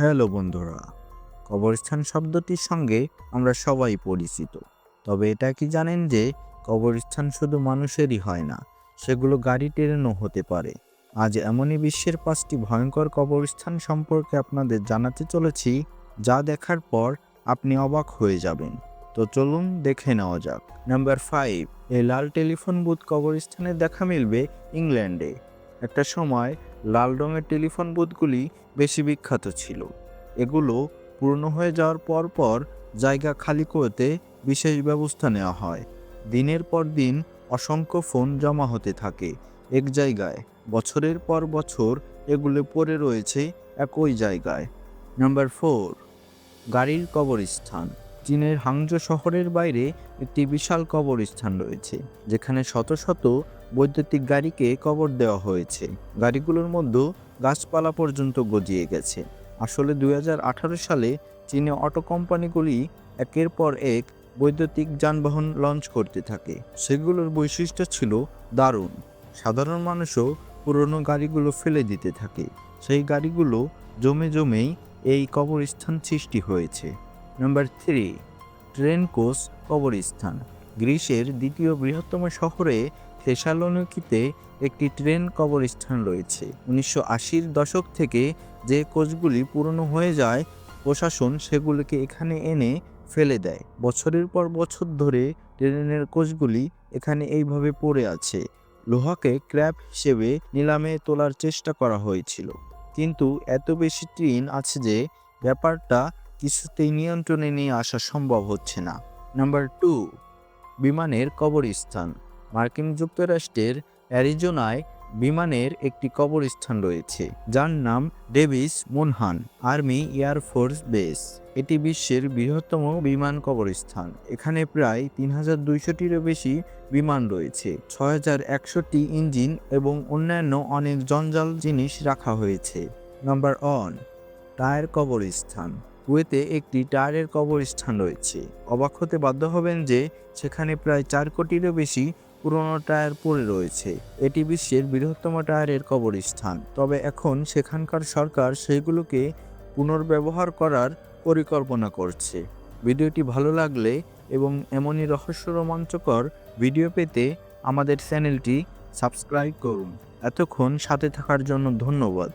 Hello বন্ধুরা, কবরস্থান শব্দটির সঙ্গে আমরা সবাই পরিচিত। তবে এটা কি জানেন যে কবরস্থান শুধু মানুষেরই হয় না, সেগুলো গাড়ি ট্রেনও হতে পারে। আজ এমনই বিশ্বের 5টি ভয়ঙ্কর কবরস্থান সম্পর্কে আপনাদের জানাতে চলেছি, যা দেখার পর আপনি অবাক হয়ে যাবেন। তো চলুন দেখে নেওয়া যাক। নাম্বার 5, এই লাল টেলিফোন বুথ কবরস্থানে দেখা মিলবে ইংল্যান্ডে। একটা সময় লাল রঙের টেলিফোন বুথগুলি বেশি বিখ্যাত ছিল। এগুলো পুরনো হয়ে যাওয়ার পর জায়গা খালি করতে বিশেষ ব্যবস্থা নেওয়া হয়। দিনের পর দিন অসংখ্য ফোন জমা হতে থাকে এক জায়গায়। বছরের পর বছর এগুলো পড়ে রয়েছে একই জায়গায়। নাম্বার 4, গাড়ির কবরস্থান। চীনের হাংজো শহরের বাইরে একটি বিশাল কবরস্থান রয়েছে, যেখানে শত শত বৈদ্যুতিক গাড়িকে কবর দেওয়া হয়েছে। গাড়িগুলোর মধ্যে গাছপালা পর্যন্ত গজিয়ে গেছে। আসলে 2018 সালে চীনে অটো কোম্পানিগুলি একের পর এক বৈদ্যুতিক যানবাহন লঞ্চ করতে থাকে। সেগুলোর বৈশিষ্ট্য ছিল দারুণ। সাধারণ মানুষও পুরনো গাড়িগুলো ফেলে দিতে থাকে। সেই গাড়িগুলো জমেই এই কবরস্থান সৃষ্টি হয়েছে। নাম্বার 3, ট্রেন কোচ কবরস্থান। গ্রিসের দ্বিতীয় বৃহত্তম শহরে থেসালোনিকিতে একটি ট্রেন কবরস্থান রয়েছে। 1980-র দশক থেকে যে কোচগুলি পুরনো হয়ে যায়, প্রশাসন সেগুলিকে এখানে এনে ফেলে দেয়। বছরের পর বছর ধরে ট্রেনের কোচগুলি এখানে এইভাবে পড়ে আছে। লোহাকে স্ক্র্যাপ হিসেবে নিলামে তোলার চেষ্টা করা হয়েছিল, কিন্তু এত বেশি ট্রেন আছে যে ব্যাপারটা কিছুতেই নিয়ন্ত্রণে নিয়ে আসা সম্ভব হচ্ছে না। নাম্বার 2, বিমানের কবরস্থান। মার্কিন যুক্তরাষ্ট্রের অ্যারিজোনায় বিমানের একটি কবরস্থান রয়েছে, যার নাম ডেভিস মুনহান আর্মি এয়ারফোর্স বেস। এটি বিশ্বের বৃহত্তম বিমান কবরস্থান। এখানে প্রায় 3200টিরও বেশি বিমান রয়েছে, 6100টি ইঞ্জিন এবং অন্যান্য অনেক জঞ্জাল জিনিস রাখা হয়েছে। নাম্বার 1, টায়ার কবরস্থান। কুয়েতে একটি টায়ারের কবরস্থান রয়েছে। অবাক হতে বাধ্য হবেন যে সেখানে প্রায় 4 কোটিরও বেশি পুরনো টায়ার পড়ে রয়েছে। এটি বিশ্বের বৃহত্তম টায়ারের কবরস্থান। তবে এখন সেখানকার সরকার সেগুলোকে পুনর্ব্যবহার করার পরিকল্পনা করছে। ভিডিওটি ভালো লাগলে এবং এমনই রহস্য রোমাঞ্চকর ভিডিও পেতে আমাদের চ্যানেলটি সাবস্ক্রাইব করুন। এতক্ষণ সাথে থাকার জন্য ধন্যবাদ।